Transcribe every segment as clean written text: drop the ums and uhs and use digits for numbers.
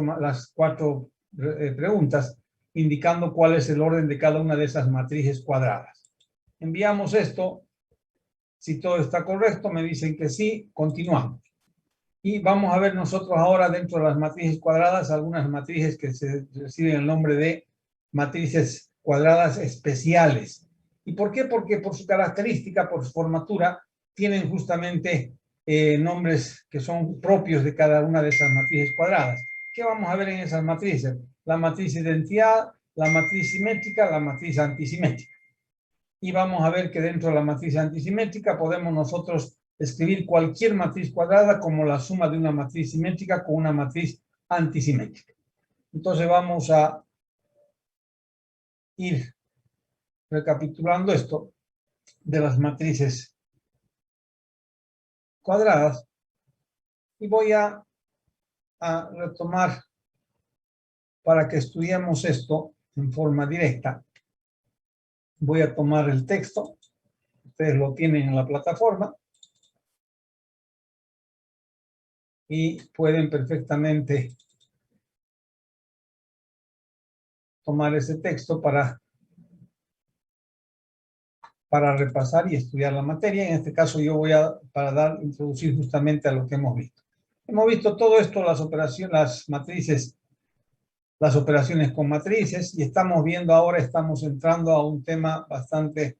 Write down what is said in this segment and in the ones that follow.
las cuatro preguntas, indicando cuál es el orden de cada una de esas matrices cuadradas. Enviamos esto. Si todo está correcto, me dicen que sí, continuamos. Y vamos a ver nosotros ahora dentro de las matrices cuadradas algunas matrices que se reciben el nombre de matrices cuadradas especiales. ¿Y por qué? Porque por su característica, por su formatura, tienen justamente nombres que son propios de cada una de esas matrices cuadradas. ¿Qué vamos a ver en esas matrices? La matriz identidad, la matriz simétrica, la matriz antisimétrica. Y vamos a ver que dentro de la matriz antisimétrica podemos nosotros escribir cualquier matriz cuadrada como la suma de una matriz simétrica con una matriz antisimétrica. Entonces vamos a ir recapitulando esto de las matrices cuadradas y voy a retomar para que estudiemos esto en forma directa. Voy a tomar el texto, ustedes lo tienen en la plataforma y pueden perfectamente tomar ese texto para repasar y estudiar la materia. En este caso yo voy a introducir justamente a lo que hemos visto. Hemos visto todo esto, las operaciones con matrices, y estamos viendo ahora, estamos entrando a un tema bastante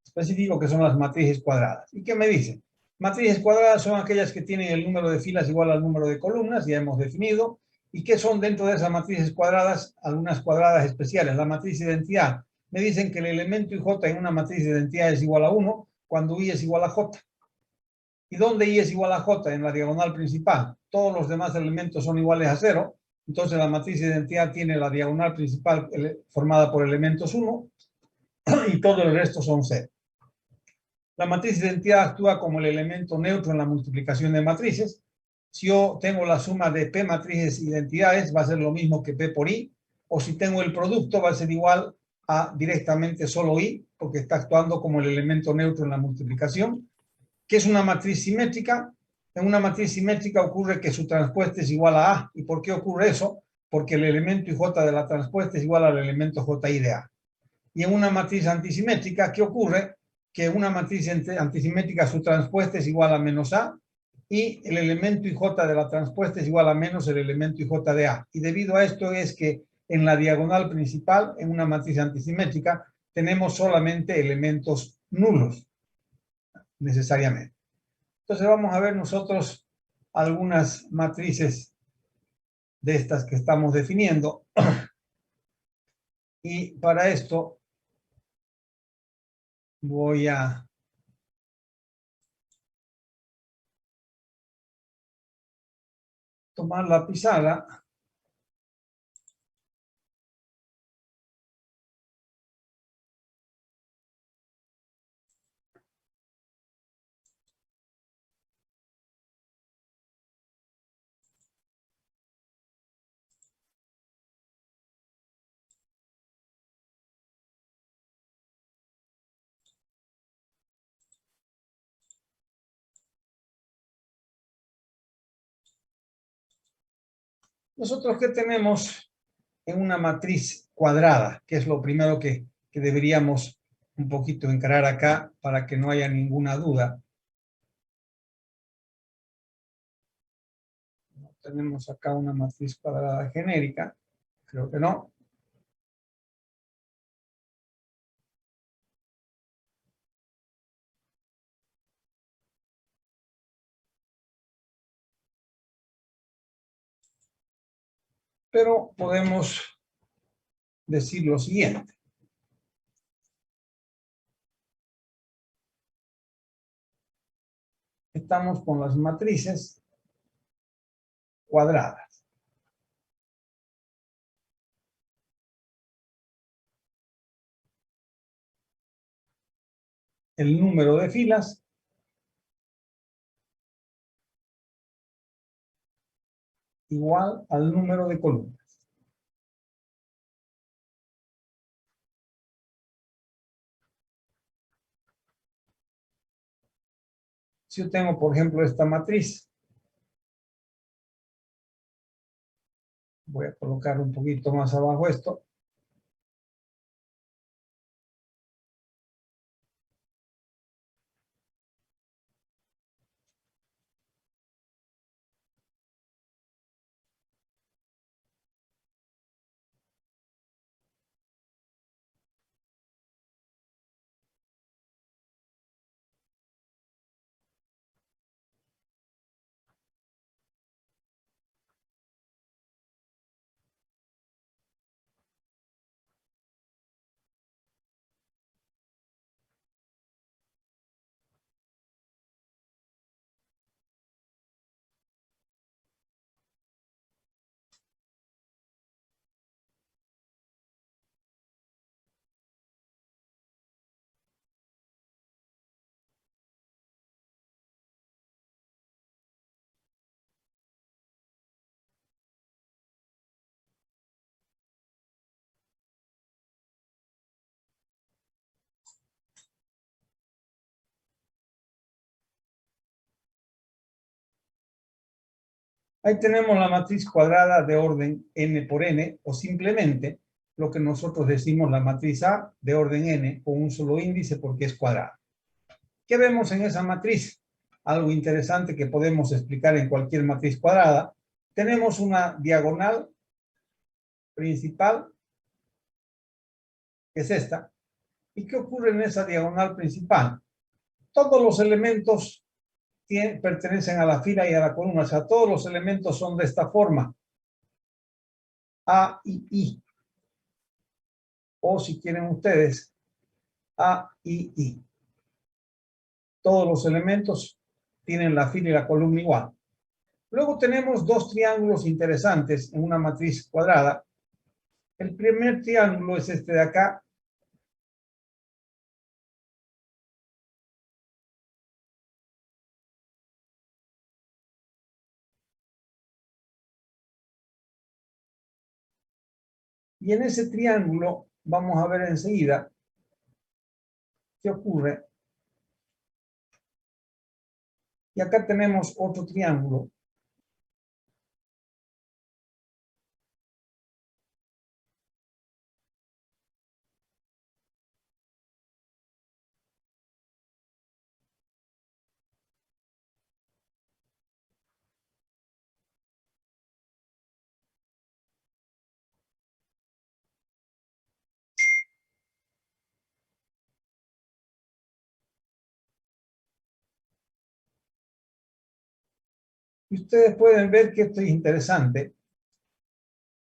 específico que son las matrices cuadradas. ¿Y qué me dicen? Matrices cuadradas son aquellas que tienen el número de filas igual al número de columnas, ya hemos definido. ¿Y qué son dentro de esas matrices cuadradas? Algunas cuadradas especiales. La matriz identidad. Me dicen que el elemento IJ en una matriz de identidad es igual a 1 cuando I es igual a J. ¿Y dónde I es igual a J? En la diagonal principal. Todos los demás elementos son iguales a 0. Entonces la matriz de identidad tiene la diagonal principal formada por elementos 1 y todo el resto son 0. La matriz de identidad actúa como el elemento neutro en la multiplicación de matrices. Si yo tengo la suma de P matrices identidades, va a ser lo mismo que P por I. O si tengo el producto, va a ser igual a directamente solo I, porque está actuando como el elemento neutro en la multiplicación. ¿Qué es una matriz simétrica? En una matriz simétrica ocurre que su transpuesta es igual a A. ¿Y por qué ocurre eso? Porque el elemento IJ de la transpuesta es igual al elemento JI de A. Y en una matriz antisimétrica, ¿qué ocurre? Que una matriz antisimétrica, su transpuesta es igual a menos A, y el elemento IJ de la transpuesta es igual a menos el elemento IJ de A. Y debido a esto es que en la diagonal principal, en una matriz antisimétrica, tenemos solamente elementos nulos, necesariamente. Entonces vamos a ver nosotros algunas matrices de estas que estamos definiendo. Y para esto voy a tomar la pizarra Nosotros, ¿qué tenemos en una matriz cuadrada? Que es lo primero que deberíamos un poquito encarar acá para que no haya ninguna duda. Tenemos acá una matriz cuadrada genérica. Creo que no. Pero podemos decir lo siguiente. Estamos con las matrices cuadradas. El número de filas igual al número de columnas. Si yo tengo, por ejemplo, esta matriz, Voy a colocar un poquito más abajo esto. Ahí tenemos la matriz cuadrada de orden n por n, o simplemente lo que nosotros decimos la matriz A de orden n con un solo índice porque es cuadrada. ¿Qué vemos en esa matriz? Algo interesante que podemos explicar en cualquier matriz cuadrada. Tenemos una diagonal principal, que es esta. ¿Y qué ocurre en esa diagonal principal? Todos los elementos pertenecen a la fila y a la columna, o sea, todos los elementos son de esta forma, A y I, o si quieren ustedes, A y I. Todos los elementos tienen la fila y la columna igual. Luego tenemos dos triángulos interesantes en una matriz cuadrada. El primer triángulo es este de acá. Y en ese triángulo vamos a ver enseguida qué ocurre. Y acá tenemos otro triángulo. Y ustedes pueden ver que esto es interesante,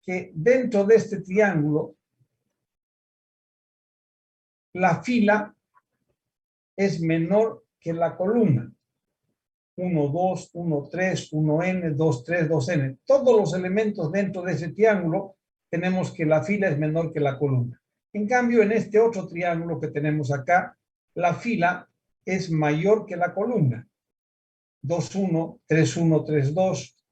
que dentro de este triángulo la fila es menor que la columna. 1, 2, 1, 3, 1n, 2, 3, 2n. Todos los elementos dentro de ese triángulo tenemos que la fila es menor que la columna. En cambio, en este otro triángulo que tenemos acá, la fila es mayor que la columna. 2, 1, 3, 1, 3, 2,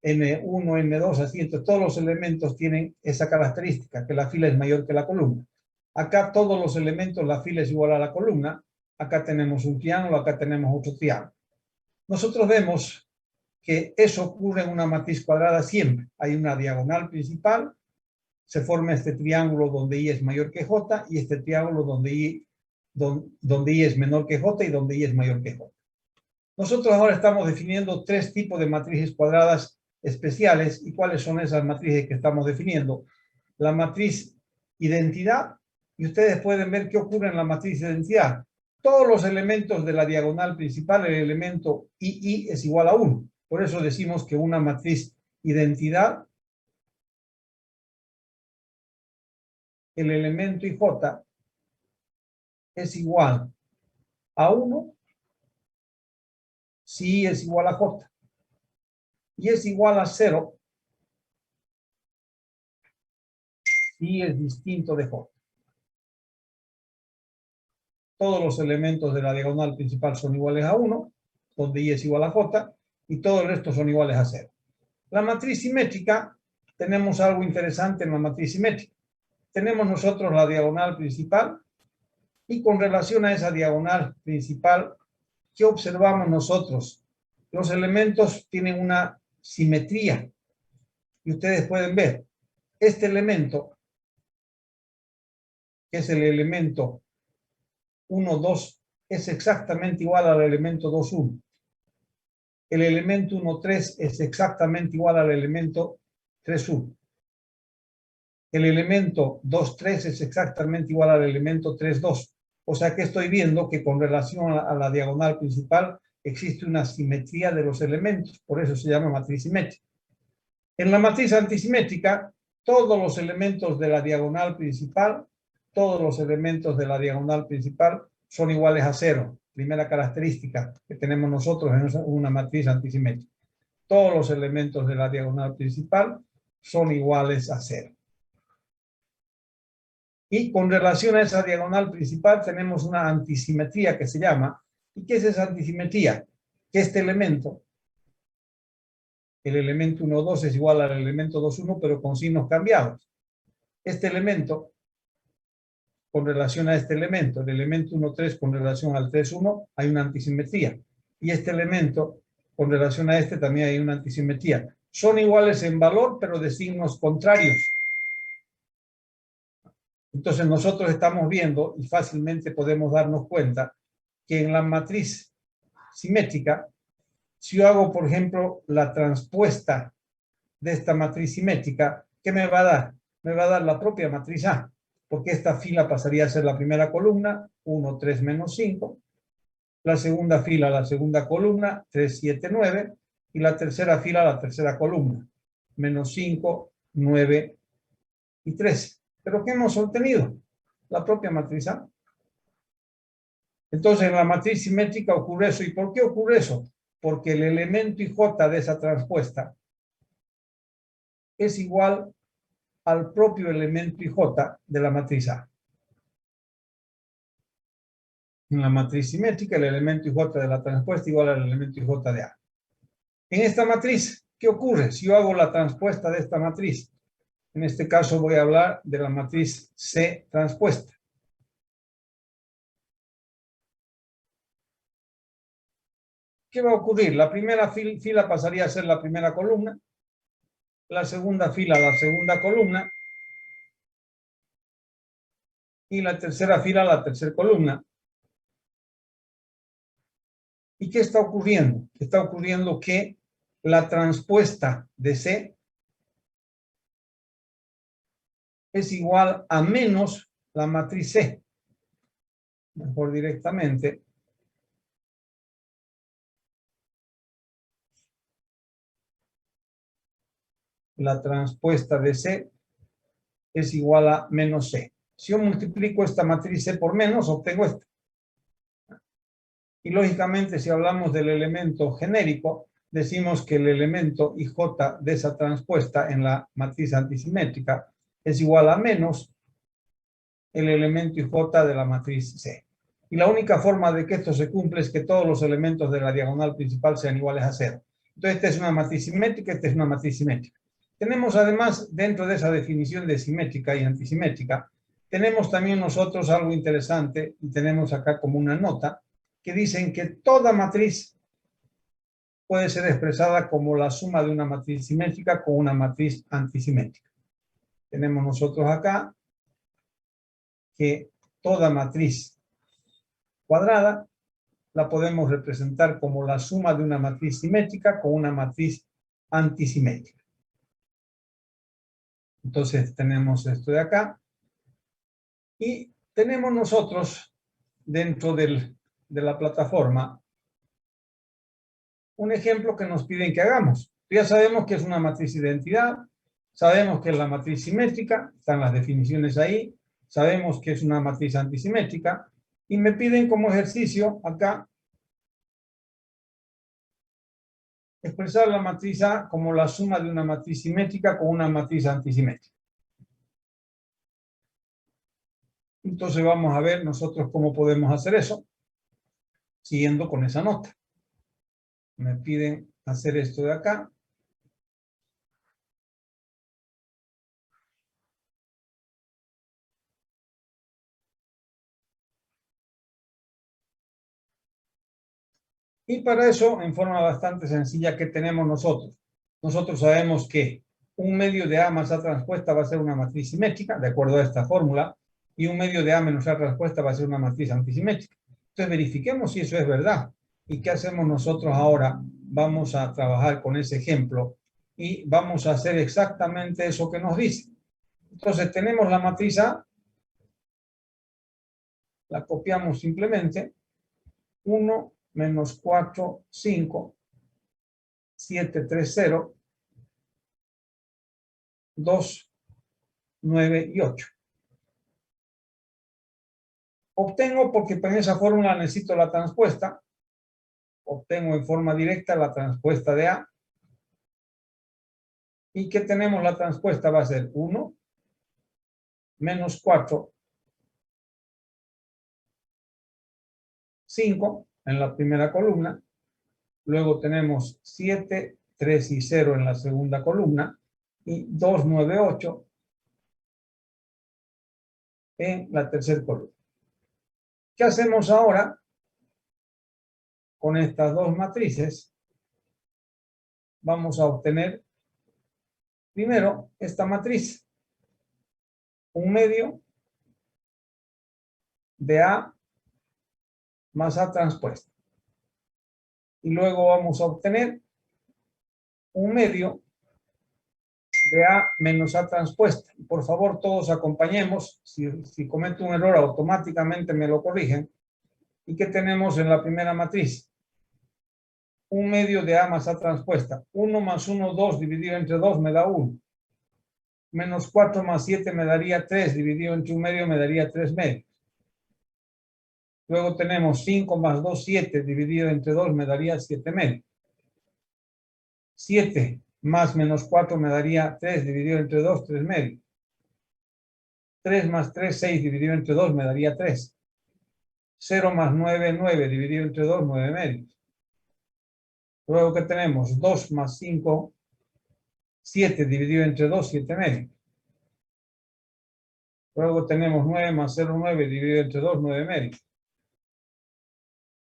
n1, n2, así. Entonces, todos los elementos tienen esa característica, que la fila es mayor que la columna. Acá todos los elementos, la fila es igual a la columna. Acá tenemos un triángulo, acá tenemos otro triángulo. Nosotros vemos que eso ocurre en una matriz cuadrada siempre. Hay una diagonal principal, se forma este triángulo donde I es mayor que J, y este triángulo donde I es menor que J y donde I es mayor que J. Nosotros ahora estamos definiendo tres tipos de matrices cuadradas especiales. ¿Y cuáles son esas matrices que estamos definiendo? La matriz identidad, y ustedes pueden ver qué ocurre en la matriz identidad. Todos los elementos de la diagonal principal, el elemento II es igual a 1. Por eso decimos que una matriz identidad, el elemento IJ es igual a 1 si I es igual a J. Y es igual a 0 si I es distinto de J. Todos los elementos de la diagonal principal son iguales a 1, donde I es igual a J, y todo el resto son iguales a 0. La matriz simétrica, tenemos algo interesante en la matriz simétrica. Tenemos nosotros la diagonal principal, y con relación a esa diagonal principal, ¿qué observamos nosotros? Los elementos tienen una simetría. Y ustedes pueden ver, este elemento, que es el elemento 1, 2, es exactamente igual al elemento 2, 1. El elemento 1, 3 es exactamente igual al elemento 3, 1. El elemento 2, 3 es exactamente igual al elemento 3, 2. O sea que estoy viendo que con relación a la diagonal principal existe una simetría de los elementos. Por eso se llama matriz simétrica. En la matriz antisimétrica, todos los elementos de la diagonal principal, son iguales a 0. Primera característica que tenemos nosotros en una matriz antisimétrica. Todos los elementos de la diagonal principal son iguales a 0. Y con relación a esa diagonal principal tenemos una antisimetría que se llama. ¿Y qué es esa antisimetría? Que este elemento, el elemento 1, 2 es igual al elemento 2, 1, pero con signos cambiados. Este elemento, con relación a este elemento, el elemento 1, 3 con relación al 3, 1, hay una antisimetría. Y este elemento, con relación a este, también hay una antisimetría. Son iguales en valor, pero de signos contrarios. Entonces nosotros estamos viendo y fácilmente podemos darnos cuenta que en la matriz simétrica, si yo hago, por ejemplo, la transpuesta de esta matriz simétrica, ¿qué me va a dar? Me va a dar la propia matriz A, porque esta fila pasaría a ser la primera columna, 1, 3, menos 5, la segunda fila, la segunda columna, 3, 7, 9, y la tercera fila, la tercera columna, menos 5, 9 y 13. ¿Pero qué hemos obtenido? La propia matriz A. Entonces, en la matriz simétrica ocurre eso. ¿Y por qué ocurre eso? Porque el elemento IJ de esa transpuesta es igual al propio elemento IJ de la matriz A. En la matriz simétrica, el elemento IJ de la transpuesta es igual al elemento IJ de A. En esta matriz, ¿qué ocurre? Si yo hago la transpuesta de esta matriz, en este caso voy a hablar de la matriz C transpuesta. ¿Qué va a ocurrir? La primera fila pasaría a ser la primera columna, la segunda fila la segunda columna y la tercera fila la tercera columna. ¿Y qué está ocurriendo? Está ocurriendo que la transpuesta de C es igual a menos la matriz C. Mejor directamente. La transpuesta de C es igual a menos C. Si yo multiplico esta matriz C por menos, obtengo esta. Y lógicamente, si hablamos del elemento genérico, decimos que el elemento IJ de esa transpuesta en la matriz antisimétrica es igual a menos el elemento IJ de la matriz C. Y la única forma de que esto se cumpla es que todos los elementos de la diagonal principal sean iguales a 0. Entonces, esta es una matriz simétrica, esta es una matriz simétrica. Tenemos además, dentro de esa definición de simétrica y antisimétrica, tenemos también nosotros algo interesante, y tenemos acá como una nota, que dicen que toda matriz puede ser expresada como la suma de una matriz simétrica con una matriz antisimétrica. Tenemos nosotros acá que toda matriz cuadrada la podemos representar como la suma de una matriz simétrica con una matriz antisimétrica. Entonces tenemos esto de acá y tenemos nosotros dentro de la plataforma un ejemplo que nos piden que hagamos. Ya sabemos que es una matriz de identidad, sabemos que es la matriz simétrica, están las definiciones ahí, sabemos que es una matriz antisimétrica y me piden como ejercicio acá expresar la matriz A como la suma de una matriz simétrica con una matriz antisimétrica. Entonces vamos a ver nosotros cómo podemos hacer eso, siguiendo con esa nota. Me piden hacer esto de acá. Y para eso, en forma bastante sencilla, ¿qué tenemos nosotros? Nosotros sabemos que un medio de A más A transpuesta va a ser una matriz simétrica, de acuerdo a esta fórmula, y un medio de A menos A transpuesta va a ser una matriz antisimétrica. Entonces verifiquemos si eso es verdad. ¿Y qué hacemos nosotros ahora? Vamos a trabajar con ese ejemplo y vamos a hacer exactamente eso que nos dice. Entonces tenemos la matriz A, la copiamos simplemente, 1, menos 4, 5, 7, 3, 0, 2, 9 y 8. Obtengo, porque en esa fórmula necesito la transpuesta, obtengo en forma directa la transpuesta de A. ¿Y qué tenemos? La transpuesta va a ser 1, menos 4, 5 en la primera columna. Luego tenemos 7, 3 y 0 en la segunda columna. Y 2, 9, 8 en la tercera columna. ¿Qué hacemos ahora con estas dos matrices? Vamos a obtener primero esta matriz. Un medio de A más A transpuesta. Y luego vamos a obtener un medio de A menos A transpuesta. Por favor, todos acompañemos. Si cometo un error, automáticamente me lo corrigen. ¿Y qué tenemos en la primera matriz? Un medio de A más A transpuesta. 1 más 1, 2, dividido entre 2 me da 1. Menos 4 más 7 me daría 3, dividido entre un medio me daría 3 medios. Luego tenemos 5 más 2, 7, dividido entre 2 me daría 7 medios. 7 más menos 4 me daría 3, dividido entre 2, 3 medios. 3 más 3, 6, dividido entre 2 me daría 3. 0 más 9, 9, dividido entre 2, 9 medios. Luego que tenemos 2 más 5, 7, dividido entre 2, 7 medios. Luego tenemos 9 más 0, 9, dividido entre 2, 9 medios.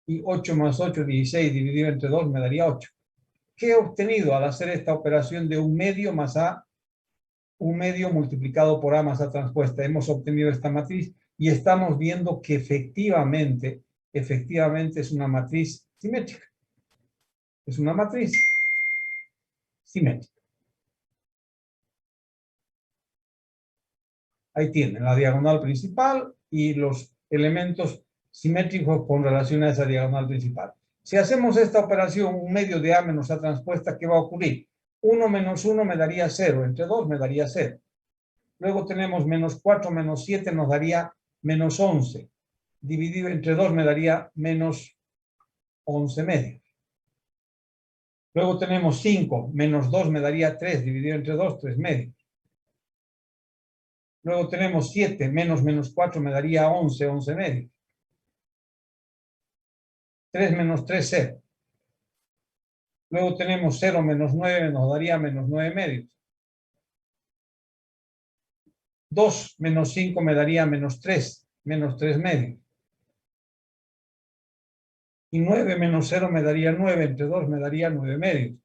Y 8 más 8, 16, dividido entre 2 me daría 8. ¿Qué he obtenido al hacer esta operación de un medio más A, un medio multiplicado por A más A transpuesta? Hemos obtenido esta matriz y estamos viendo que efectivamente es una matriz simétrica. Es una matriz simétrica. Ahí tienen la diagonal principal y los elementos simétricos con relación a esa diagonal principal. Si hacemos esta operación, un medio de A menos A transpuesta, ¿qué va a ocurrir? 1 menos 1 me daría 0, entre 2 me daría 0. Luego tenemos menos 4 menos 7 nos daría menos 11. Dividido entre 2 me daría menos 11 medios. Luego tenemos 5 menos 2 me daría 3, dividido entre 2, 3 medios. Luego tenemos 7 menos 4 me daría 11, 11 medios. 3 menos 3, 0. Luego tenemos 0 menos 9 nos daría menos 9 medios. 2 menos 5 me daría menos 3 medios. Y 9 menos 0 me daría 9, entre 2 me daría 9 medios.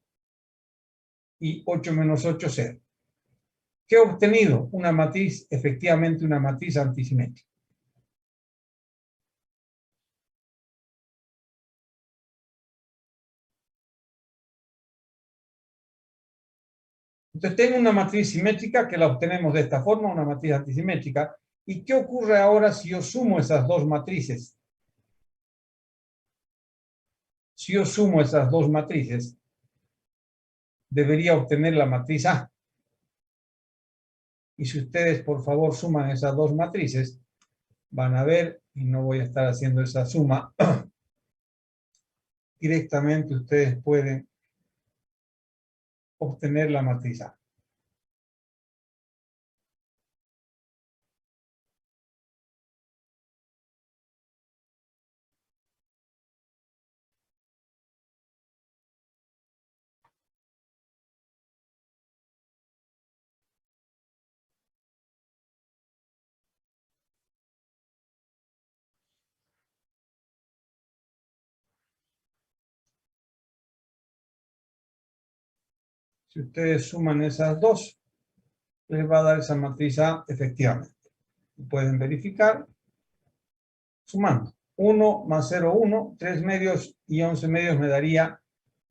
Y 8 menos 8, 0. ¿Qué he obtenido? Una matriz, efectivamente una matriz antisimétrica. Entonces tengo una matriz simétrica que la obtenemos de esta forma, una matriz antisimétrica. ¿Y qué ocurre ahora si yo sumo esas dos matrices? Si yo sumo esas dos matrices, debería obtener la matriz A. Y si ustedes, por favor, suman esas dos matrices, van a ver, y no voy a estar haciendo esa suma, directamente ustedes pueden obtener la matriz A. Si ustedes suman esas dos, les va a dar esa matriz A efectivamente. Pueden verificar sumando. 1 más 0, 1, 3 medios y 11 medios me daría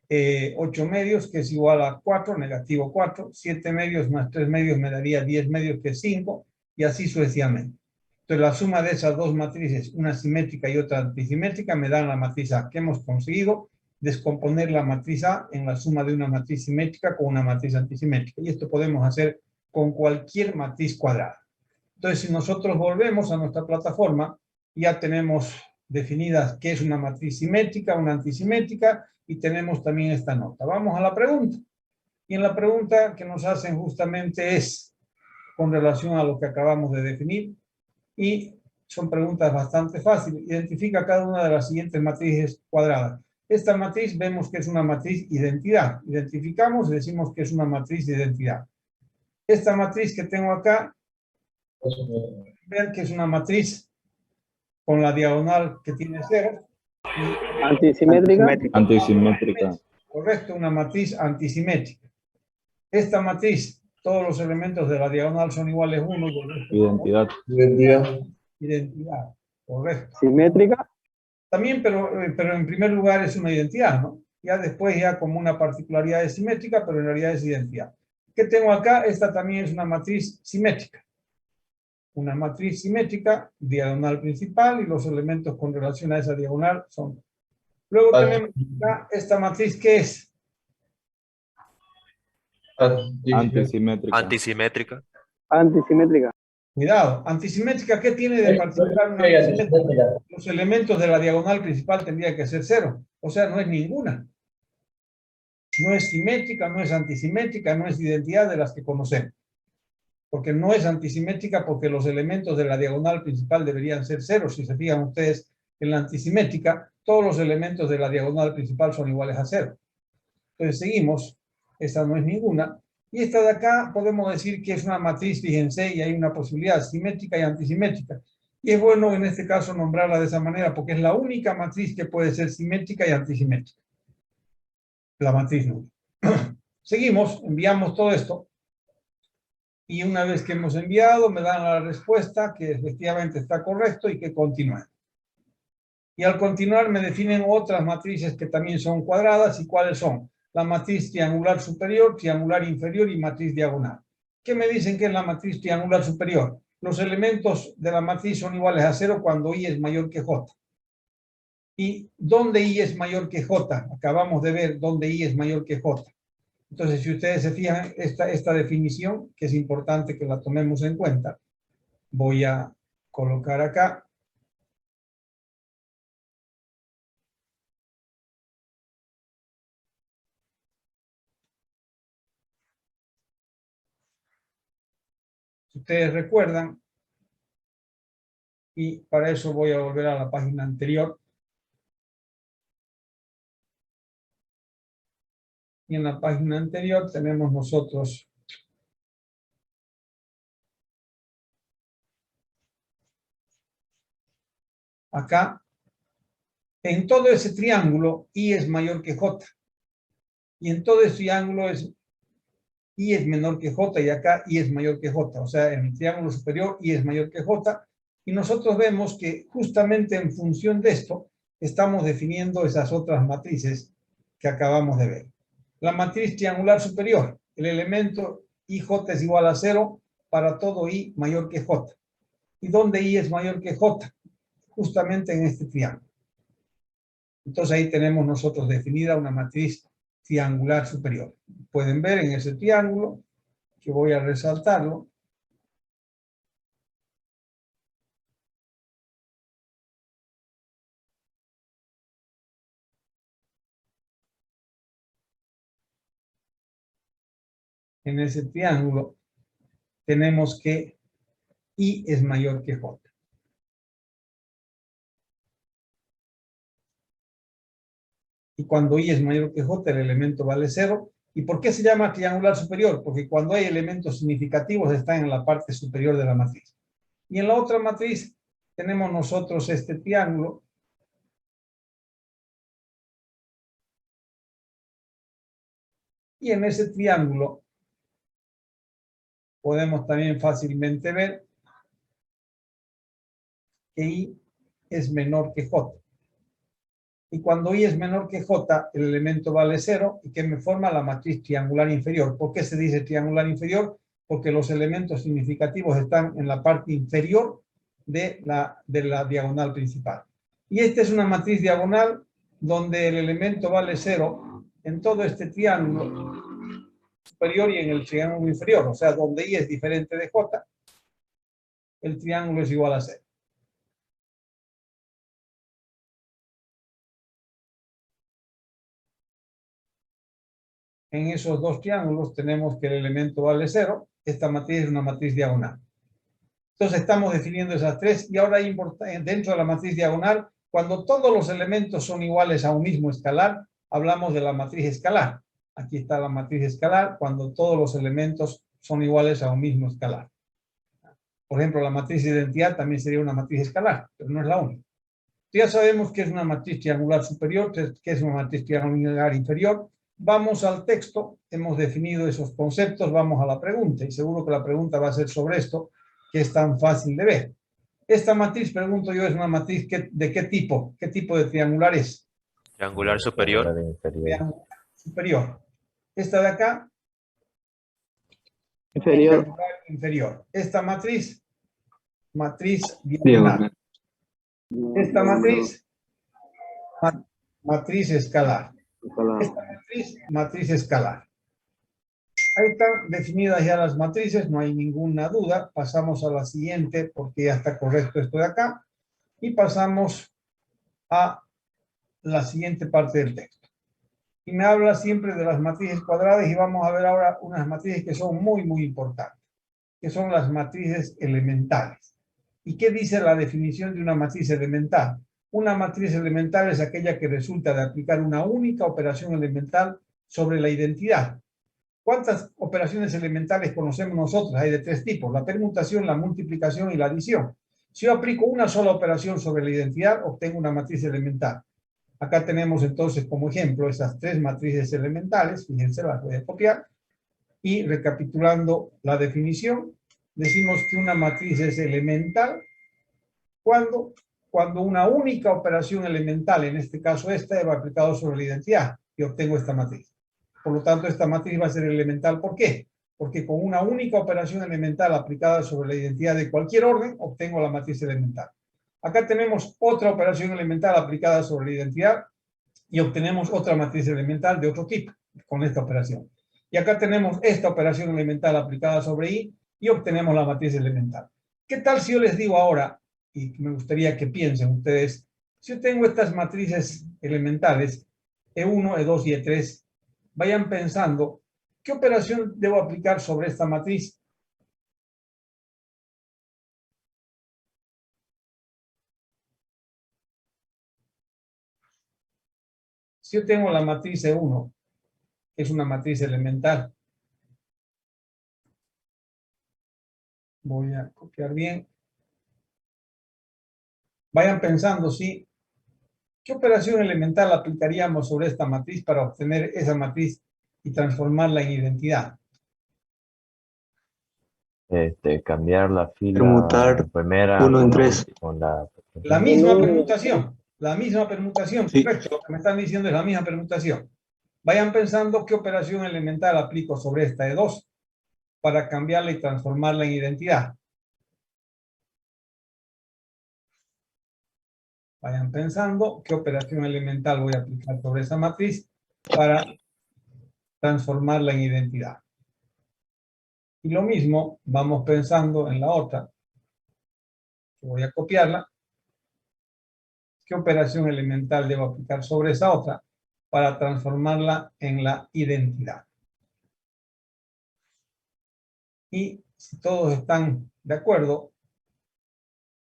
8 medios, que es igual a 4, negativo 4. 7 medios más 3 medios me daría 10 medios, que es 5, y así sucesivamente. Entonces, la suma de esas dos matrices, una simétrica y otra antisimétrica, me dan la matriz A, que hemos conseguido descomponer la matriz A en la suma de una matriz simétrica con una matriz antisimétrica. Y esto podemos hacer con cualquier matriz cuadrada. Entonces, si nosotros volvemos a nuestra plataforma, ya tenemos definidas qué es una matriz simétrica, una antisimétrica, y tenemos también esta nota. Vamos a la pregunta. Y en la pregunta que nos hacen justamente es con relación a lo que acabamos de definir, y son preguntas bastante fáciles. Identifica cada una de las siguientes matrices cuadradas. Esta matriz vemos que es una matriz identidad. Identificamos y decimos que es una matriz de identidad. Esta matriz que tengo acá, vean que es una matriz con la diagonal que tiene 0. Antisimétrica. Antisimétrica. Correcto, una matriz antisimétrica. Esta matriz, todos los elementos de la diagonal son iguales 1 y el resto Identidad. identidad. Correcto. Simétrica. También, pero en primer lugar es una identidad, ¿no? Ya después ya como una particularidad es simétrica, pero en realidad es identidad. ¿Qué tengo acá? Esta también es una matriz simétrica. Una matriz simétrica, diagonal principal, y los elementos con relación a esa diagonal son. Luego tenemos acá esta matriz, ¿qué es? Antisimétrica. Antisimétrica. Antisimétrica. Cuidado, antisimétrica, ¿qué tiene de particular una antisimétrica? Los elementos de la diagonal principal tendrían que ser 0. O sea, no es ninguna. No es simétrica, no es antisimétrica, no es identidad de las que conocemos. Porque no es antisimétrica porque los elementos de la diagonal principal deberían ser 0. Si se fijan ustedes en la antisimétrica, todos los elementos de la diagonal principal son iguales a 0. Entonces seguimos, esta no es ninguna. Y esta de acá podemos decir que es una matriz, fíjense, y hay una posibilidad simétrica y antisimétrica. Y es bueno en este caso nombrarla de esa manera porque es la única matriz que puede ser simétrica y antisimétrica. La matriz nula. Seguimos, enviamos todo esto. Y una vez que hemos enviado, me dan la respuesta que efectivamente está correcto y que continúe. Y al continuar me definen otras matrices que también son cuadradas. ¿Y cuáles son? La matriz triangular superior, triangular inferior y matriz diagonal. ¿Qué me dicen que es la matriz triangular superior? Los elementos de la matriz son iguales a 0 cuando I es mayor que J. ¿Y dónde I es mayor que J? Acabamos de ver dónde I es mayor que J. Entonces, si ustedes se fijan, esta definición, que es importante que la tomemos en cuenta, voy a colocar acá. Si ustedes recuerdan, y para eso voy a volver a la página anterior. Y en la página anterior tenemos nosotros acá, en todo ese triángulo, I es mayor que J. Y en todo ese triángulo I es menor que J y acá I es mayor que J. O sea, en el triángulo superior I es mayor que J. Y nosotros vemos que justamente en función de esto estamos definiendo esas otras matrices que acabamos de ver. La matriz triangular superior, el elemento IJ es igual a 0 para todo I mayor que J. ¿Y dónde I es mayor que J? Justamente en este triángulo. Entonces ahí tenemos nosotros definida una matriz triangular superior. Pueden ver en ese triángulo, que voy a resaltarlo, en ese triángulo tenemos que I es mayor que J. Y cuando I es mayor que J, el elemento vale 0. ¿Y por qué se llama triangular superior? Porque cuando hay elementos significativos están en la parte superior de la matriz. Y en la otra matriz tenemos nosotros este triángulo. Y en ese triángulo podemos también fácilmente ver que I es menor que J. Y cuando I es menor que J, el elemento vale 0 y que me forma la matriz triangular inferior. ¿Por qué se dice triangular inferior? Porque los elementos significativos están en la parte inferior de la diagonal principal. Y esta es una matriz diagonal donde el elemento vale 0 en todo este triángulo superior y en el triángulo inferior. O sea, donde I es diferente de J, el triángulo es igual a 0. En esos dos triángulos tenemos que el elemento vale 0. Esta matriz es una matriz diagonal. Entonces estamos definiendo esas tres y ahora dentro de la matriz diagonal, cuando todos los elementos son iguales a un mismo escalar, hablamos de la matriz escalar. Aquí está la matriz escalar cuando todos los elementos son iguales a un mismo escalar. Por ejemplo, la matriz de identidad también sería una matriz escalar, pero no es la única. Ya sabemos que es una matriz triangular superior, que es una matriz triangular inferior. Vamos al texto, hemos definido esos conceptos, vamos a la pregunta, y seguro que la pregunta va a ser sobre esto, que es tan fácil de ver. Esta matriz, pregunto yo, es una matriz ¿de qué tipo? ¿Qué tipo de triangular es? Triangular superior. Triangular superior. Esta de acá, Inferior. triangular inferior. Esta matriz diagonal. Esta matriz, matriz escalar. Esta matriz escalar. Ahí están definidas ya las matrices, no hay ninguna duda. Pasamos a la siguiente porque ya está correcto esto de acá. Y pasamos a la siguiente parte del texto. Y me habla siempre de las matrices cuadradas y vamos a ver ahora unas matrices que son muy, muy importantes, que son las matrices elementales. ¿Y qué dice la definición de una matriz elemental? Una matriz elemental es aquella que resulta de aplicar una única operación elemental sobre la identidad. ¿Cuántas operaciones elementales conocemos nosotros? Hay de tres tipos: la permutación, la multiplicación y la adición. Si yo aplico una sola operación sobre la identidad, obtengo una matriz elemental. Acá tenemos entonces como ejemplo esas tres matrices elementales. Fíjense, las voy a copiar. Y recapitulando la definición, decimos que una matriz es elemental cuando una única operación elemental, en este caso esta, va aplicado sobre la identidad y obtengo esta matriz. Por lo tanto, esta matriz va a ser elemental. ¿Por qué? Porque con una única operación elemental aplicada sobre la identidad de cualquier orden, obtengo la matriz elemental. Acá tenemos otra operación elemental aplicada sobre la identidad y obtenemos otra matriz elemental de otro tipo con esta operación. Y acá tenemos esta operación elemental aplicada sobre I y obtenemos la matriz elemental. ¿Qué tal si yo les digo ahora, y me gustaría que piensen ustedes, si yo tengo estas matrices elementales, E1, E2 y E3, vayan pensando, ¿qué operación debo aplicar sobre esta matriz? Si yo tengo la matriz E1, que es una matriz elemental, voy a copiar bien. Vayan pensando, ¿sí? ¿Qué operación elemental aplicaríamos sobre esta matriz para obtener esa matriz y transformarla en identidad? Cambiar la fila Permutar primera 1 en 3. con la... La misma permutación, Sí. correcto. Lo que me están diciendo es la misma permutación. Vayan pensando qué operación elemental aplico sobre esta E2 para cambiarla y transformarla en identidad. Vayan pensando qué operación elemental voy a aplicar sobre esa matriz para transformarla en identidad. Y lo mismo vamos pensando en la otra. Voy a copiarla. ¿Qué operación elemental debo aplicar sobre esa otra para transformarla en la identidad? Y si todos están de acuerdo,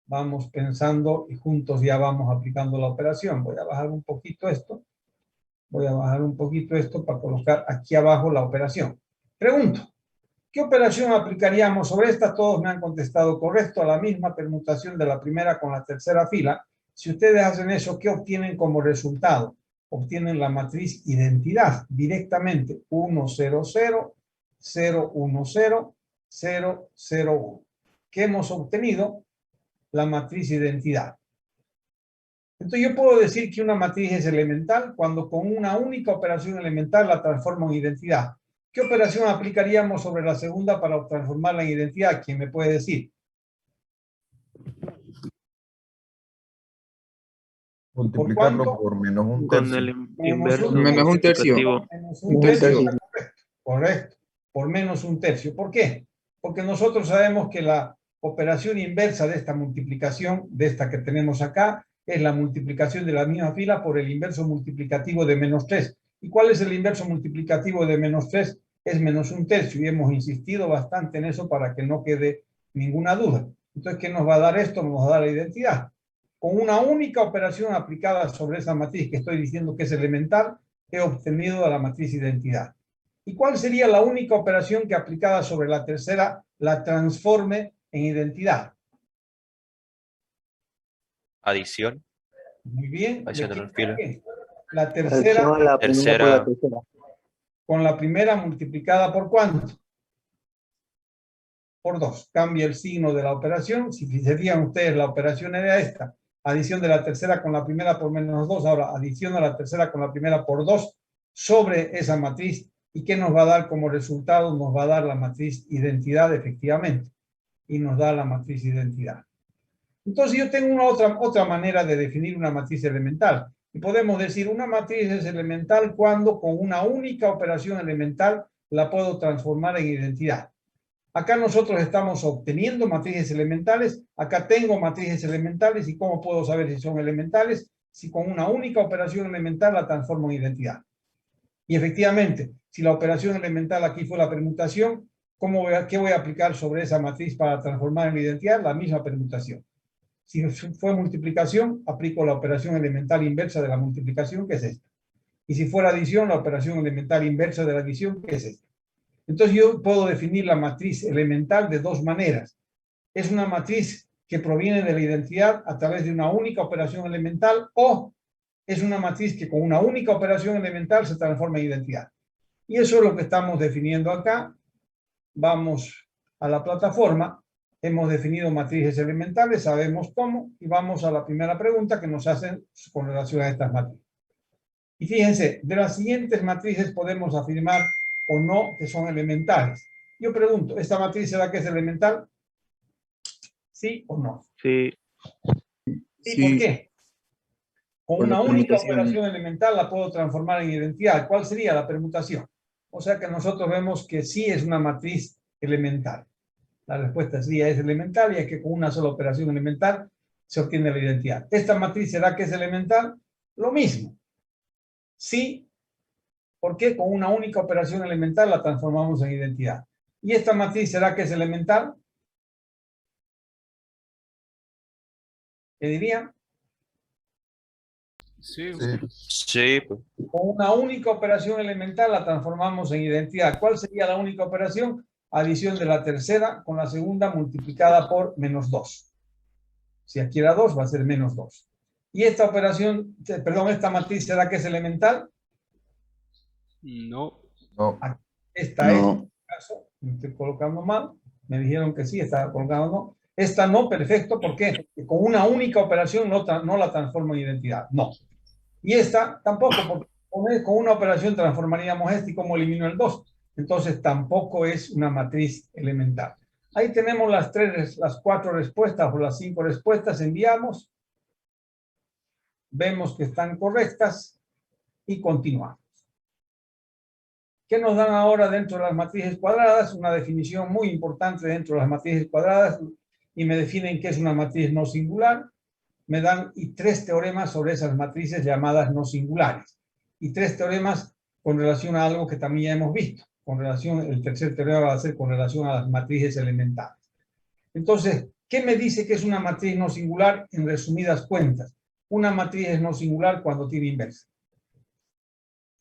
vamos pensando y juntos ya vamos aplicando la operación. Voy a bajar un poquito esto. Voy a bajar un poquito esto para colocar aquí abajo la operación. Pregunto, ¿qué operación aplicaríamos sobre esta? Todos me han contestado correcto, a la misma permutación de la primera con la tercera fila. Si ustedes hacen eso, ¿qué obtienen como resultado? Obtienen la matriz identidad directamente. 1, 0, 0, 0, 1, 0, 0, 0, 1. ¿Qué hemos obtenido? La matriz identidad. Entonces yo puedo decir que una matriz es elemental cuando con una única operación elemental la transformo en identidad. ¿Qué operación aplicaríamos sobre la segunda para transformarla en identidad? ¿Quién me puede decir? Multiplicarlo por menos un Con tercio. el Menos inverso Menos un tercio. multiplicativo. Menos Un un tercio. tercio. Está correcto. Correcto. Por menos un tercio. ¿Por qué? Porque nosotros sabemos que la operación inversa de esta multiplicación, de esta que tenemos acá, es la multiplicación de la misma fila por el inverso multiplicativo de menos 3. ¿Y cuál es el inverso multiplicativo de menos 3? Es menos un tercio. Y hemos insistido bastante en eso para que no quede ninguna duda. Entonces, ¿qué nos va a dar esto? Nos va a dar la identidad. Con una única operación aplicada sobre esa matriz que estoy diciendo que es elemental, he obtenido la matriz identidad. ¿Y cuál sería la única operación que aplicada sobre la tercera la transforme en identidad? Adición. Muy bien. Adición de ¿De los qué? filas. La tercera Adición a la primera por la tercera. con la primera multiplicada por ¿cuánto? Por 2. Cambia el signo de la operación. Si se fijan ustedes, la operación era esta. Adición de la tercera con la primera por menos 2. Ahora, adición a la tercera con la primera por 2 sobre esa matriz. ¿Y qué nos va a dar como resultado? Nos va a dar la matriz identidad, efectivamente. Y nos da la matriz identidad. Entonces yo tengo una otra manera de definir una matriz elemental. Y podemos decir, una matriz es elemental cuando con una única operación elemental la puedo transformar en identidad. Acá nosotros estamos obteniendo matrices elementales. Acá tengo matrices elementales. ¿Y cómo puedo saber si son elementales? Si con una única operación elemental la transformo en identidad. Y efectivamente, si la operación elemental aquí fue la permutación, ¿qué voy a aplicar sobre esa matriz para transformar en identidad? La misma permutación. Si fue multiplicación, aplico la operación elemental inversa de la multiplicación, que es esta. Y si fuera adición, la operación elemental inversa de la adición, que es esta. Entonces yo puedo definir la matriz elemental de dos maneras. Es una matriz que proviene de la identidad a través de una única operación elemental, o es una matriz que con una única operación elemental se transforma en identidad. Y eso es lo que estamos definiendo acá. Vamos a la plataforma. Hemos definido matrices elementales, sabemos cómo, y vamos a la primera pregunta que nos hacen con relación a estas matrices. Y fíjense, de las siguientes matrices podemos afirmar o no que son elementales. Yo pregunto, ¿esta matriz será que es elemental? ¿Sí o no? Sí. ¿Sí? ¿Por qué? Con Por la una única permutación. operación elemental la puedo transformar en identidad. ¿Cuál sería la permutación? O sea que nosotros vemos que sí es una matriz elemental. La respuesta sí es elemental, y es que con una sola operación elemental se obtiene la identidad. ¿Esta matriz será que es elemental? Lo mismo. Sí. ¿Por qué? Con una única operación elemental la transformamos en identidad. ¿Y esta matriz será que es elemental? ¿Qué dirían? Sí. Sí, pues. Con una única operación elemental la transformamos en identidad. ¿Cuál sería la única operación? Adición de la tercera con la segunda multiplicada por menos 2. Si aquí era 2, va a ser menos 2. ¿Y esta operación, perdón, esta matriz será que es elemental? No. No. Esta es, en No. este caso, me estoy colocando mal. Me dijeron que sí, estaba colocando no. Esta no, perfecto. ¿Por qué? Porque con una única operación no la transformo en identidad. No. Y esta tampoco, porque con una operación transformaríamos esta, y como elimino el 2. Entonces tampoco es una matriz elemental. Ahí tenemos las 4 respuestas o las 5 respuestas. Enviamos. Vemos que están correctas y continuamos. ¿Qué nos dan ahora dentro de las matrices cuadradas? Una definición muy importante dentro de las matrices cuadradas, y me definen qué es una matriz no singular. Me dan 3 teoremas sobre esas matrices llamadas no singulares, y 3 teoremas con relación a algo que también ya hemos visto. El tercer teorema va a ser con relación a las matrices elementales. Entonces, ¿qué me dice que es una matriz no singular? En resumidas cuentas, una matriz es no singular cuando tiene inversa.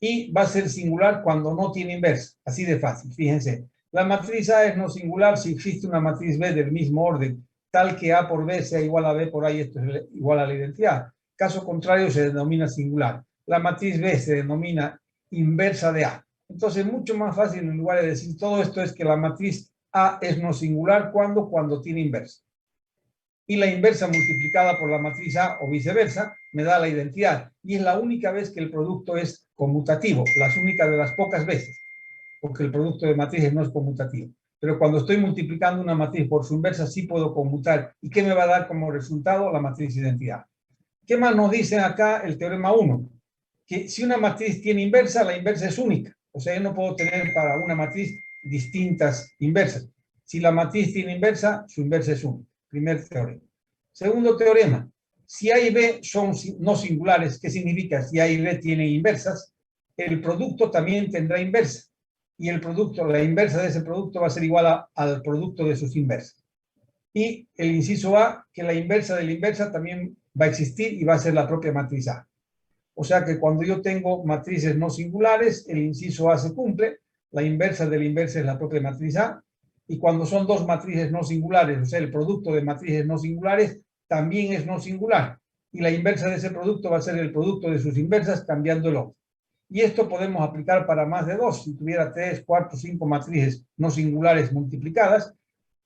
Y va a ser singular cuando no tiene inversa. Así de fácil, fíjense. La matriz A es no singular si existe una matriz B del mismo orden, tal que A por B sea igual a B por A, y esto es igual a la identidad. Caso contrario se denomina singular. La matriz B se denomina inversa de A. Entonces, mucho más fácil, en lugar de decir todo esto, es que la matriz A es no singular cuando tiene inversa. Y la inversa multiplicada por la matriz A o viceversa me da la identidad. Y es la única vez que el producto es conmutativo, las únicas de las pocas veces, porque el producto de matrices no es conmutativo. Pero cuando estoy multiplicando una matriz por su inversa, sí puedo conmutar. ¿Y qué me va a dar como resultado? La matriz identidad. ¿Qué más nos dice acá el teorema 1? Que si una matriz tiene inversa, la inversa es única. O sea, yo no puedo tener para una matriz distintas inversas. Si la matriz tiene inversa, su inversa es única. Primer teorema. Segundo teorema. Si A y B son no singulares, ¿qué significa? Si A y B tienen inversas, el producto también tendrá inversa. Y el producto, la inversa de ese producto va a ser igual al producto de sus inversas. Y el inciso A, que la inversa de la inversa también va a existir y va a ser la propia matriz A. O sea que cuando yo tengo matrices no singulares, el inciso A se cumple, la inversa de la inversa es la propia matriz A, y cuando son dos matrices no singulares, o sea, el producto de matrices no singulares también es no singular, y la inversa de ese producto va a ser el producto de sus inversas cambiándolo. Y esto podemos aplicar para más de dos. Si tuviera 3, 4, 5 matrices no singulares multiplicadas,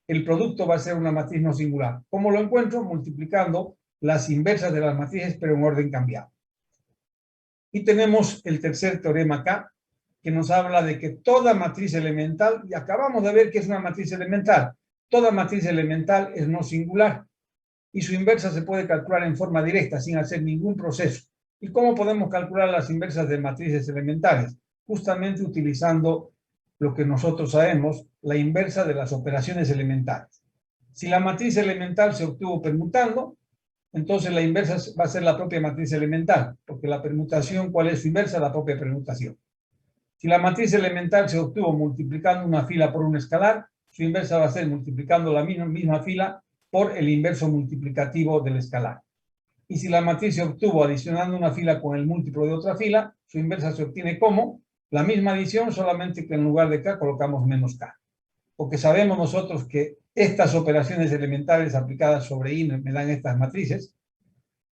el producto va a ser una matriz no singular. ¿Cómo lo encuentro? Multiplicando las inversas de las matrices, pero en orden cambiado. Y tenemos el tercer teorema acá, que nos habla de que toda matriz elemental, y acabamos de ver que es una matriz elemental, toda matriz elemental es no singular, y su inversa se puede calcular en forma directa, sin hacer ningún proceso. ¿Y cómo podemos calcular las inversas de matrices elementales? Justamente utilizando lo que nosotros sabemos, la inversa de las operaciones elementales. Si la matriz elemental se obtuvo permutando, entonces la inversa va a ser la propia matriz elemental, porque la permutación, ¿cuál es su inversa? La propia permutación. Si la matriz elemental se obtuvo multiplicando una fila por un escalar, su inversa va a ser multiplicando la misma fila por el inverso multiplicativo del escalar. Y si la matriz se obtuvo adicionando una fila con el múltiplo de otra fila, su inversa se obtiene como la misma adición, solamente que en lugar de k colocamos menos k. Porque sabemos nosotros que estas operaciones elementales aplicadas sobre I me dan estas matrices,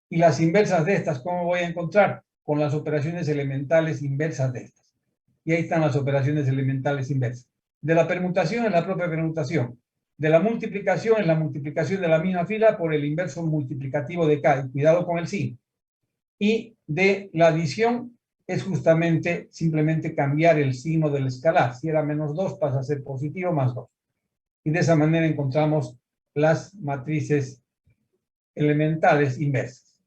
y las inversas de estas, ¿cómo voy a encontrar? Con las operaciones elementales inversas de estas. Y ahí están las operaciones elementales inversas. De la permutación es la propia permutación. De la multiplicación es la multiplicación de la misma fila por el inverso multiplicativo de k. Y cuidado con el signo. Y de la adición es justamente simplemente cambiar el signo del escalar. Si era menos 2 pasa a ser positivo más 2. Y de esa manera encontramos las matrices elementales inversas.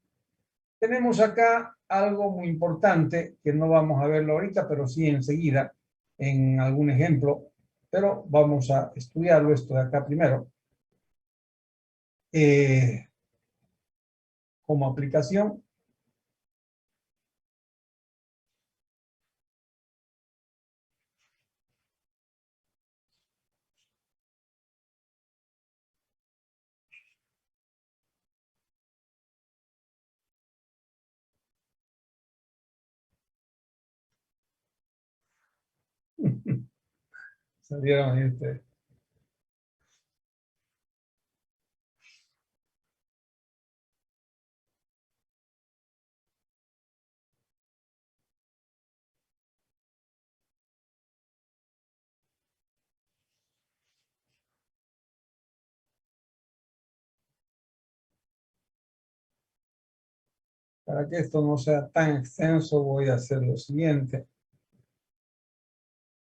Tenemos acá algo muy importante que no vamos a verlo ahorita, pero sí enseguida en algún ejemplo, pero vamos a estudiarlo esto de acá primero. Como aplicación. Salieron este. Para que esto no sea tan extenso, voy a hacer lo siguiente.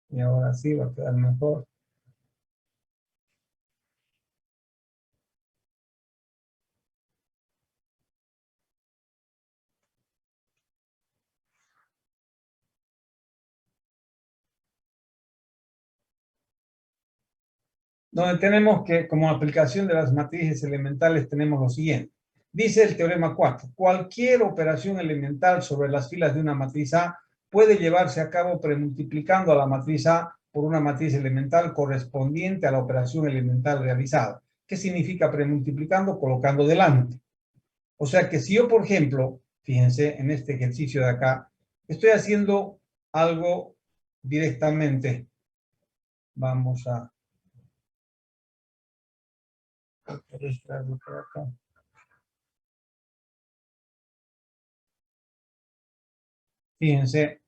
Y ahora sí va a quedar mejor. Donde tenemos que, como aplicación de las matrices elementales, tenemos lo siguiente. Dice el teorema 4, cualquier operación elemental sobre las filas de una matriz A puede llevarse a cabo premultiplicando a la matriz A por una matriz elemental correspondiente a la operación elemental realizada. ¿Qué significa premultiplicando? Colocando delante. O sea que si yo, por ejemplo, fíjense en este ejercicio de acá, estoy haciendo algo directamente. Vamos a registrarlo por acá. Fíjense,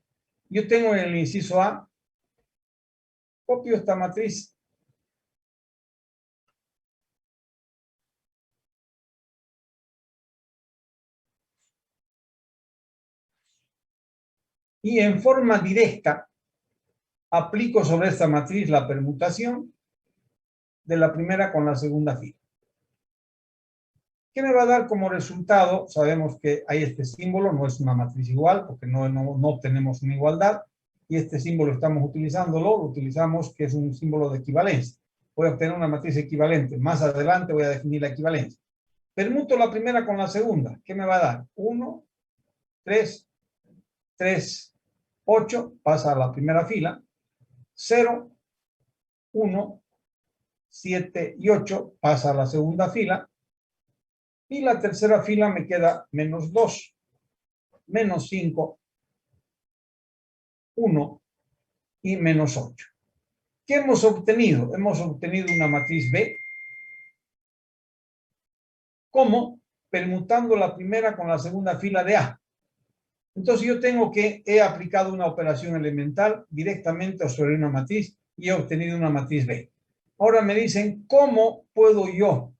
yo tengo en el inciso A, copio esta matriz y en forma directa aplico sobre esta matriz la permutación de la primera con la segunda fila. ¿Qué me va a dar como resultado? Sabemos que hay este símbolo, no es una matriz igual, porque no tenemos una igualdad, y este símbolo estamos utilizándolo, lo utilizamos que es un símbolo de equivalencia. Voy a obtener una matriz equivalente. Más adelante voy a definir la equivalencia. Permuto la primera con la segunda. ¿Qué me va a dar? 1, 3, 3, 8, pasa a la primera fila. 0, 1, 7 y 8 pasa a la segunda fila. Y la tercera fila me queda menos 2, menos 5, 1 y menos 8. ¿Qué hemos obtenido? Hemos obtenido una matriz B. ¿Cómo? Permutando la primera con la segunda fila de A. Entonces yo tengo que he aplicado una operación elemental directamente sobre una matriz y he obtenido una matriz B. Ahora me dicen, ¿cómo puedo yo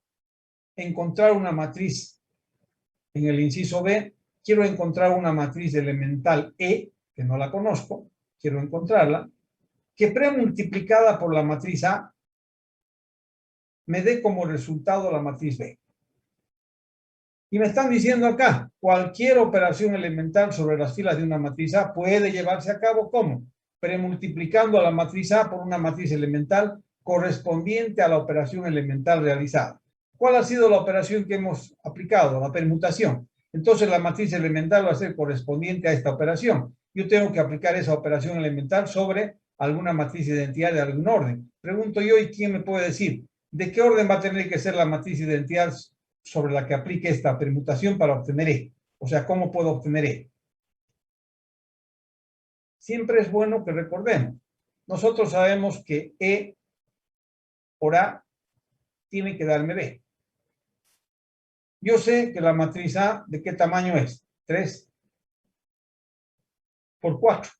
encontrar una matriz en el inciso B? Quiero encontrar una matriz elemental E, que no la conozco, quiero encontrarla, que premultiplicada por la matriz A me dé como resultado la matriz B. Y me están diciendo acá, cualquier operación elemental sobre las filas de una matriz A puede llevarse a cabo ¿cómo? Premultiplicando a la matriz A por una matriz elemental correspondiente a la operación elemental realizada. ¿Cuál ha sido la operación que hemos aplicado? La permutación. Entonces la matriz elemental va a ser correspondiente a esta operación. Yo tengo que aplicar esa operación elemental sobre alguna matriz de identidad de algún orden. Pregunto yo, ¿y quién me puede decir? ¿De qué orden va a tener que ser la matriz de identidad sobre la que aplique esta permutación para obtener E? O sea, ¿cómo puedo obtener E? Siempre es bueno que recordemos. Nosotros sabemos que E por A tiene que darme B. Yo sé que la matriz A, ¿de qué tamaño es? 3 por 4.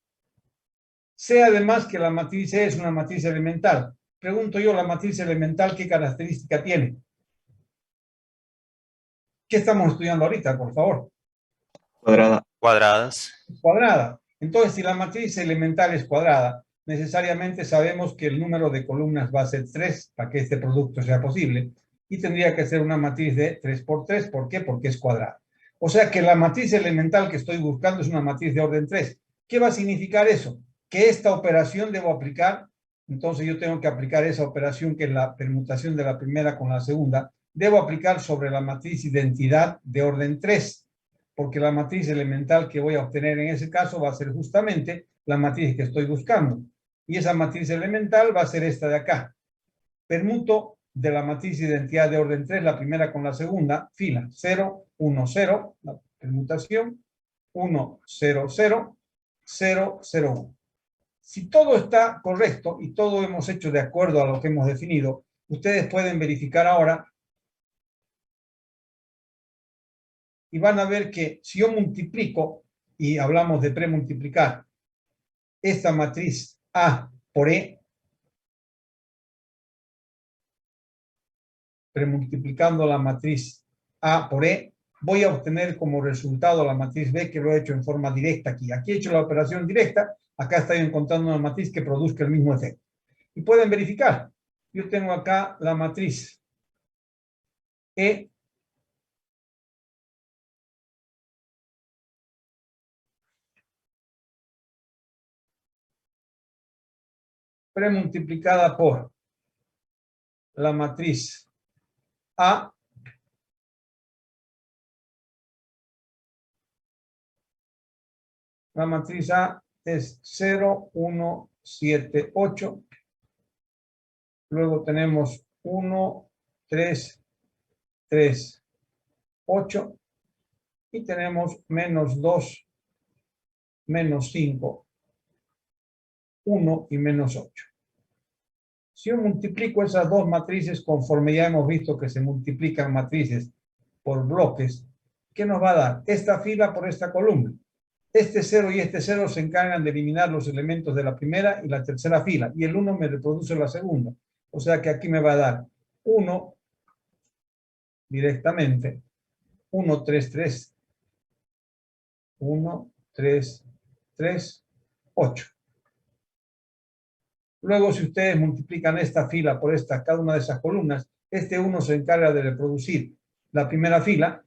Sé además que la matriz E es una matriz elemental. Pregunto yo, ¿la matriz elemental qué característica tiene? ¿Qué estamos estudiando ahorita, por favor? Cuadrada. Cuadradas. Cuadrada. Entonces, si la matriz elemental es cuadrada, necesariamente sabemos que el número de columnas va a ser 3 para que este producto sea posible. Y tendría que ser una matriz de 3 por 3. ¿Por qué? Porque es cuadrada. O sea que la matriz elemental que estoy buscando es una matriz de orden 3. ¿Qué va a significar eso? Que esta operación debo aplicar. Entonces yo tengo que aplicar esa operación que es la permutación de la primera con la segunda. Debo aplicar sobre la matriz identidad de orden 3. Porque la matriz elemental que voy a obtener en ese caso va a ser justamente la matriz que estoy buscando. Y esa matriz elemental va a ser esta de acá. Permuto de la matriz identidad de orden 3, la primera con la segunda, fila 0, 1, 0, la permutación, 1, 0, 0, 0, 0, 1. Si todo está correcto y todo hemos hecho de acuerdo a lo que hemos definido, ustedes pueden verificar ahora y van a ver que si yo multiplico, y hablamos de premultiplicar, esta matriz A por E, premultiplicando la matriz A por E, voy a obtener como resultado la matriz B, que lo he hecho en forma directa aquí. Aquí he hecho la operación directa, acá estoy encontrando una matriz que produzca el mismo efecto. Y pueden verificar. Yo tengo acá la matriz E premultiplicada por la matriz A la matriz A es 0, 1, 7, 8. Luego tenemos 1, 3, 3, 8. Y tenemos menos 2, menos 5, 1 y menos 8. Si yo multiplico esas dos matrices, conforme ya hemos visto que se multiplican matrices por bloques, ¿qué nos va a dar? Esta fila por esta columna. Este 0 y este 0 se encargan de eliminar los elementos de la primera y la tercera fila. Y el 1 me reproduce la segunda. O sea que aquí me va a dar 1 directamente. 1, 3, 3. 1, 3, 3, 8. Luego, si ustedes multiplican esta fila por esta, cada una de esas columnas, este 1 se encarga de reproducir la primera fila,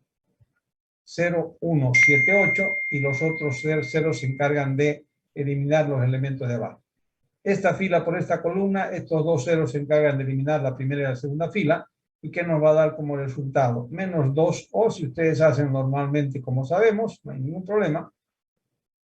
0, 1, 7, 8, y los otros 0 se encargan de eliminar los elementos de abajo. Esta fila por esta columna, estos dos ceros se encargan de eliminar la primera y la segunda fila, y que nos va a dar como resultado menos 2, o si ustedes hacen normalmente como sabemos, no hay ningún problema.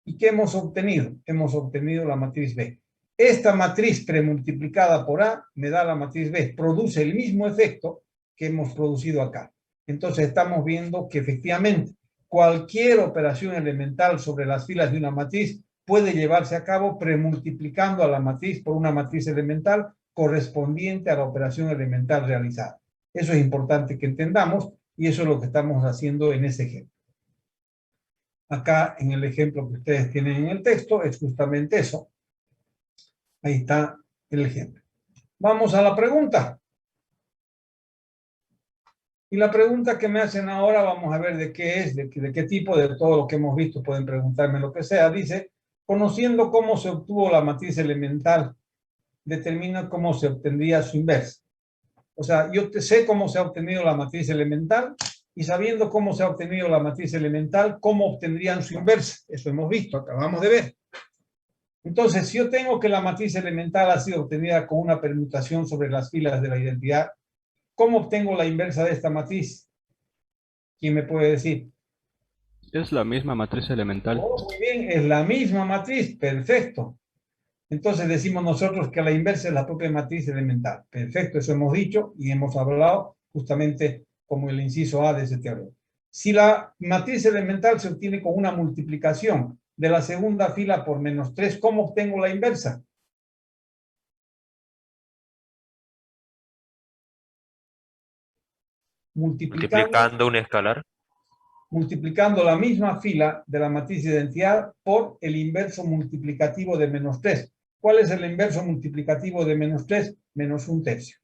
¿Y qué hemos obtenido? Hemos obtenido la matriz B. Esta matriz premultiplicada por A me da la matriz B, produce el mismo efecto que hemos producido acá. Entonces estamos viendo que efectivamente cualquier operación elemental sobre las filas de una matriz puede llevarse a cabo premultiplicando a la matriz por una matriz elemental correspondiente a la operación elemental realizada. Eso es importante que entendamos y eso es lo que estamos haciendo en ese ejemplo. Acá en el ejemplo que ustedes tienen en el texto es justamente eso. Ahí está el ejemplo. Vamos a la pregunta. Y la pregunta que me hacen ahora, vamos a ver de qué es, de qué tipo, de todo lo que hemos visto, pueden preguntarme lo que sea. Dice, conociendo cómo se obtuvo la matriz elemental, determina cómo se obtendría su inversa. O sea, yo sé cómo se ha obtenido la matriz elemental y sabiendo cómo se ha obtenido la matriz elemental, cómo obtendrían su inversa. Eso hemos visto, acabamos de ver. Entonces, si yo tengo que la matriz elemental ha sido obtenida con una permutación sobre las filas de la identidad, ¿cómo obtengo la inversa de esta matriz? ¿Quién me puede decir? Es la misma matriz elemental. Oh, muy bien, es la misma matriz, perfecto. Entonces decimos nosotros que la inversa es la propia matriz elemental. Perfecto, eso hemos dicho y hemos hablado justamente como el inciso A de ese teorema. Si la matriz elemental se obtiene con una multiplicación de la segunda fila por menos 3, ¿cómo obtengo la inversa? Multiplicando un escalar. Multiplicando la misma fila de la matriz de identidad por el inverso multiplicativo de menos 3. ¿Cuál es el inverso multiplicativo de menos 3? Menos 1/3.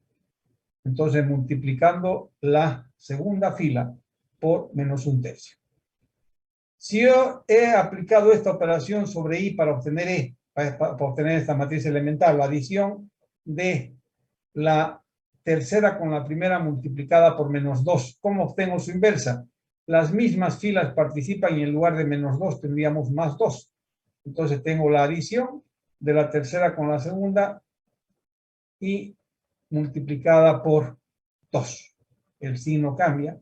Entonces, multiplicando la segunda fila por menos 1/3. Si yo he aplicado esta operación sobre I para obtener E, para obtener esta matriz elemental, la adición de la tercera con la primera multiplicada por menos 2, ¿cómo obtengo su inversa? Las mismas filas participan y en lugar de menos 2 tendríamos más 2. Entonces tengo la adición de la tercera con la segunda y multiplicada por 2. El signo cambia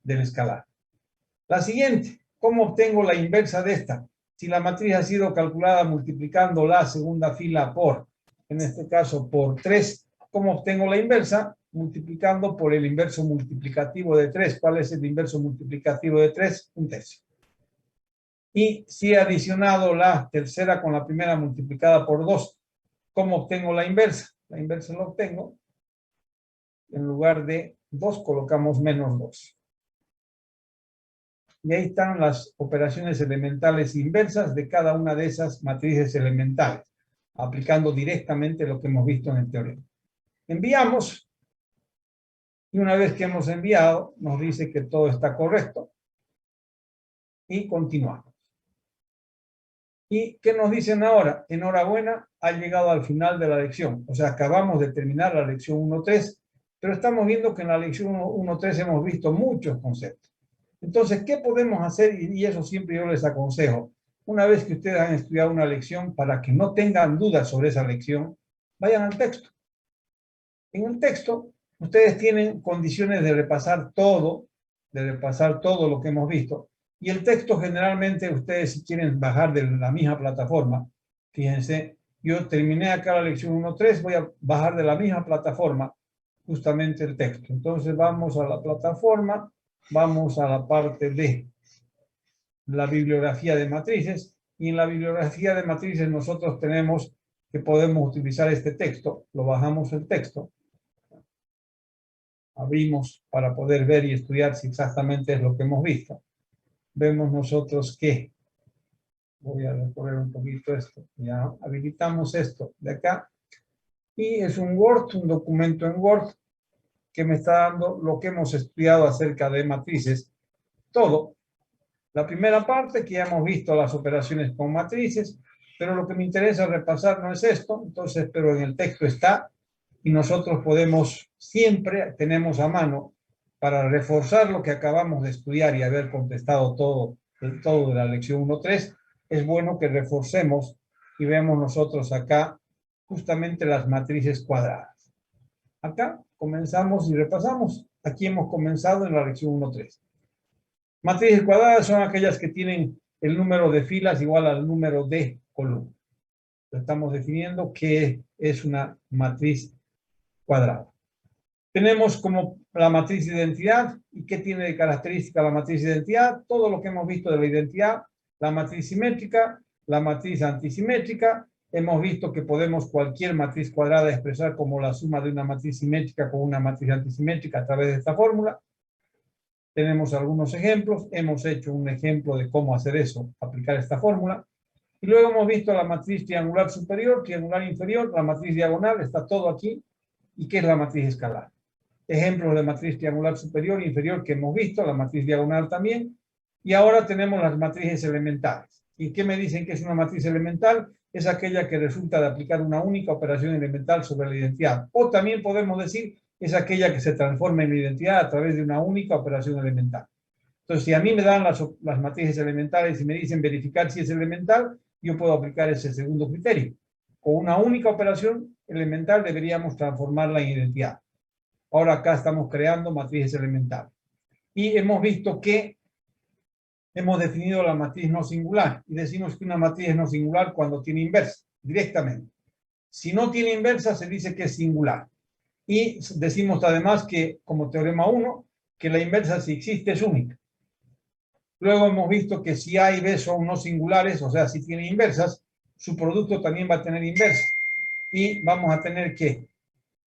del escalar. La siguiente, ¿cómo obtengo la inversa de esta? Si la matriz ha sido calculada multiplicando la segunda fila por, en este caso, por 3, ¿cómo obtengo la inversa? Multiplicando por el inverso multiplicativo de 3. ¿Cuál es el inverso multiplicativo de 3? 1/3. Y si he adicionado la tercera con la primera multiplicada por 2, ¿cómo obtengo la inversa? La inversa la obtengo. En lugar de 2 colocamos menos 2. Y ahí están las operaciones elementales inversas de cada una de esas matrices elementales, aplicando directamente lo que hemos visto en el teorema. Enviamos, y una vez que hemos enviado, nos dice que todo está correcto. Y continuamos. ¿Y qué nos dicen ahora? Enhorabuena, ha llegado al final de la lección. O sea, acabamos de terminar la lección 1.3, pero estamos viendo que en la lección 1.3 hemos visto muchos conceptos. Entonces, ¿qué podemos hacer? Y eso siempre yo les aconsejo. Una vez que ustedes han estudiado una lección, para que no tengan dudas sobre esa lección, vayan al texto. En el texto, ustedes tienen condiciones de repasar todo lo que hemos visto. Y el texto generalmente, ustedes si quieren bajar de la misma plataforma, fíjense, yo terminé acá la lección 1.3, voy a bajar de la misma plataforma justamente el texto. Entonces vamos a la plataforma, vamos a la parte de la bibliografía de matrices, y en la bibliografía de matrices nosotros tenemos que podemos utilizar este texto. Lo bajamos el texto, abrimos para poder ver y estudiar si exactamente es lo que hemos visto. Vemos nosotros que, voy a recorrer un poquito esto, ya habilitamos esto de acá, y es un Word, un documento en Word, que me está dando lo que hemos estudiado acerca de matrices, todo, La primera parte, que ya hemos visto las operaciones con matrices, pero lo que me interesa repasar no es esto, entonces, pero en el texto está, y nosotros podemos, siempre tenemos a mano, para reforzar lo que acabamos de estudiar y haber contestado todo de la lección 1.3, es bueno que reforcemos y veamos nosotros acá justamente las matrices cuadradas. Acá comenzamos y repasamos. Aquí hemos comenzado en la lección 1.3. Matrices cuadradas son aquellas que tienen el número de filas igual al número de columnas. Estamos definiendo qué es una matriz cuadrada. Tenemos como la matriz de identidad. ¿Y qué tiene de característica la matriz de identidad? Todo lo que hemos visto de la identidad. La matriz simétrica, la matriz antisimétrica. Hemos visto que podemos cualquier matriz cuadrada expresar como la suma de una matriz simétrica con una matriz antisimétrica a través de esta fórmula. Tenemos algunos ejemplos. Hemos hecho un ejemplo de cómo hacer eso, aplicar esta fórmula. Y luego hemos visto la matriz triangular superior, triangular inferior, la matriz diagonal, está todo aquí. ¿Y qué es la matriz escalar? Ejemplos de matriz triangular superior e inferior que hemos visto, la matriz diagonal también. Y ahora tenemos las matrices elementales. ¿Y qué me dicen que es una matriz elemental? Es aquella que resulta de aplicar una única operación elemental sobre la identidad. O también podemos decir, es aquella que se transforma en la identidad a través de una única operación elemental. Entonces, si a mí me dan las matrices elementales y me dicen verificar si es elemental, yo puedo aplicar ese segundo criterio. Con una única operación elemental deberíamos transformarla en identidad. Ahora acá estamos creando matrices elementales. Y hemos visto que hemos definido la matriz no singular. Y decimos que una matriz es no singular cuando tiene inversa, directamente. Si no tiene inversa, se dice que es singular. Y decimos además que, como teorema 1, que la inversa, si existe, es única. Luego hemos visto que si A y B son no singulares, o sea, si tienen inversas, su producto también va a tener inversa. Y vamos a tener que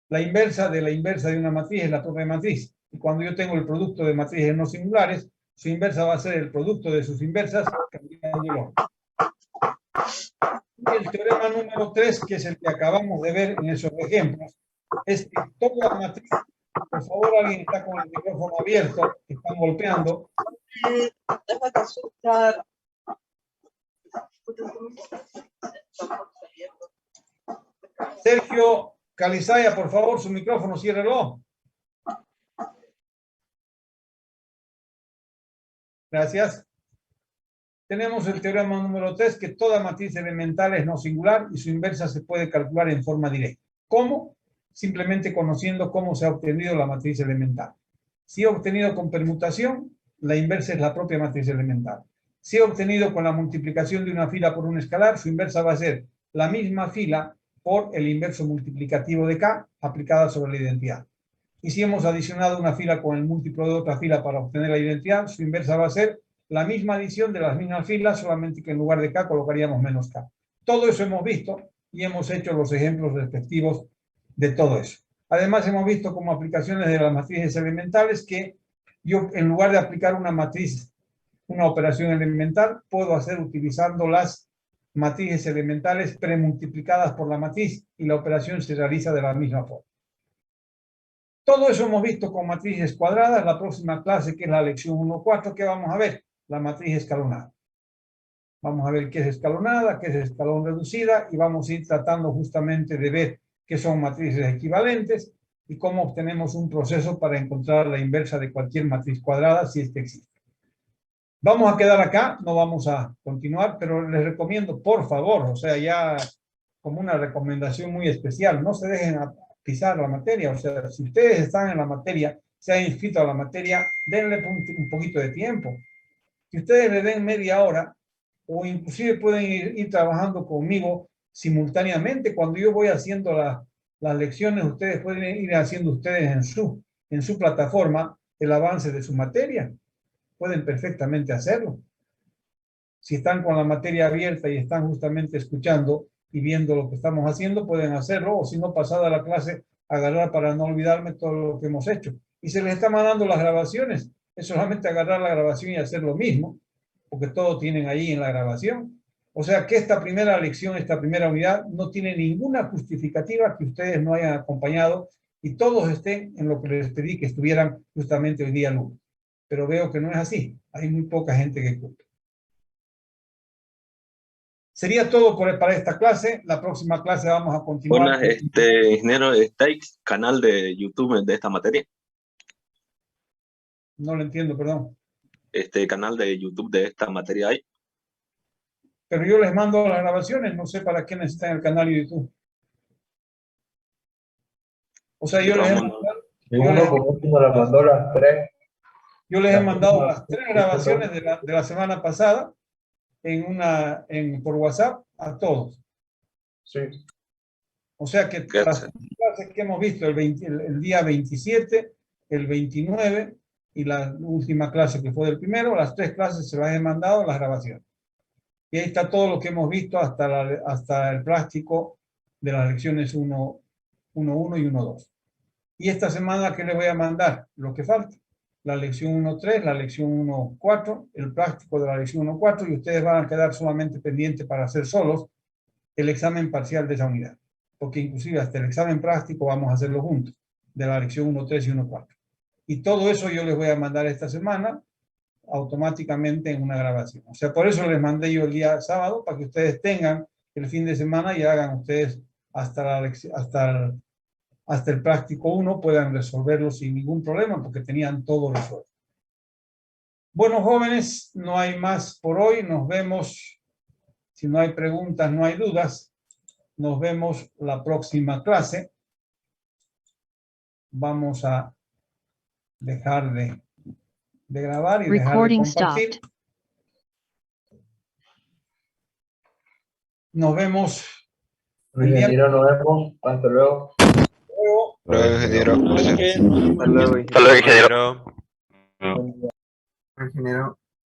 la inversa de una matriz es la propia matriz. Y cuando yo tengo el producto de matrices no singulares, su inversa va a ser el producto de sus inversas, cambiándolo. Y el teorema número 3, que es el que acabamos de ver en esos ejemplos, es que toda matriz, por favor, alguien está con el micrófono abierto, que están golpeando. Deja consultar. Sergio Calizaya, por favor, su micrófono, ciérrelo. Gracias. Tenemos el teorema número 3, que toda matriz elemental es no singular y su inversa se puede calcular en forma directa. ¿Cómo? Simplemente conociendo cómo se ha obtenido la matriz elemental. Si he obtenido con permutación, la inversa es la propia matriz elemental. Si he obtenido con la multiplicación de una fila por un escalar, su inversa va a ser la misma fila por el inverso multiplicativo de K aplicada sobre la identidad. Y si hemos adicionado una fila con el múltiplo de otra fila para obtener la identidad, su inversa va a ser la misma adición de las mismas filas, solamente que en lugar de K colocaríamos menos K. Todo eso hemos visto y hemos hecho los ejemplos respectivos de todo eso. Además, hemos visto como aplicaciones de las matrices elementales que yo, en lugar de aplicar una matriz, una operación elemental, puedo hacer utilizando las matrices elementales premultiplicadas por la matriz y la operación se realiza de la misma forma. Todo eso hemos visto con matrices cuadradas. La próxima clase, que es la lección 1.4, ¿qué vamos a ver? La matriz escalonada. Vamos a ver qué es escalonada, qué es escalón reducida y vamos a ir tratando justamente de ver qué son matrices equivalentes y cómo obtenemos un proceso para encontrar la inversa de cualquier matriz cuadrada si es que existe. Vamos a quedar acá, no vamos a continuar, pero les recomiendo, por favor, o sea, ya como una recomendación muy especial, no se dejen pisar la materia. O sea, si ustedes están en la materia, se han inscrito a la materia, denle un poquito de tiempo. Si ustedes le den media hora, o inclusive pueden ir trabajando conmigo simultáneamente. Cuando yo voy haciendo las lecciones, ustedes pueden ir haciendo ustedes en su plataforma el avance de su materia. Pueden perfectamente hacerlo. Si están con la materia abierta y están justamente escuchando y viendo lo que estamos haciendo, pueden hacerlo, o si no, pasada la clase, agarrar para no olvidarme todo lo que hemos hecho. Y se les está mandando las grabaciones. Es solamente agarrar la grabación y hacer lo mismo, porque todo tienen ahí en la grabación. O sea que esta primera lección, esta primera unidad, no tiene ninguna justificativa que ustedes no hayan acompañado y todos estén en lo que les pedí que estuvieran justamente hoy día lunes. pero veo que no es así. Hay muy poca gente que cumple. Sería todo para esta clase. La próxima clase vamos a continuar. Buenas, ingeniero, ¿está el canal de YouTube de esta materia? No lo entiendo, perdón. Canal de YouTube de esta materia hay. Pero yo les mando las grabaciones, no sé para qué necesitan el canal de YouTube. O sea, yo les he mandado, yo les he mandado las 3 grabaciones de la semana pasada por WhatsApp a todos. Sí. O sea que las clases que hemos visto el día 27, el 29 y la última clase que fue del primero, las 3 clases se las he mandado las grabaciones. Y ahí está todo lo que hemos visto hasta el práctico de las lecciones 1.1 y 1.2. Y esta semana, ¿qué les voy a mandar? Lo que falta. La lección 1.3, la lección 1.4, el práctico de la lección 1.4, y ustedes van a quedar solamente pendientes para hacer solos el examen parcial de esa unidad. Porque inclusive hasta el examen práctico vamos a hacerlo juntos, de la lección 1.3 y 1.4. Y todo eso yo les voy a mandar esta semana automáticamente en una grabación. O sea, por eso les mandé yo el día sábado, para que ustedes tengan el fin de semana y hagan ustedes hasta el práctico 1, puedan resolverlo sin ningún problema, porque tenían todo resuelto. Bueno, jóvenes, no hay más por hoy. Nos vemos, si no hay preguntas, no hay dudas. Nos vemos la próxima clase. Vamos a dejar de grabar y dejar de compartir. Nos vemos. Nos vemos. Hasta luego. Ingeniero. Hasta luego. Hasta luego, ingeniero. Ingeniero.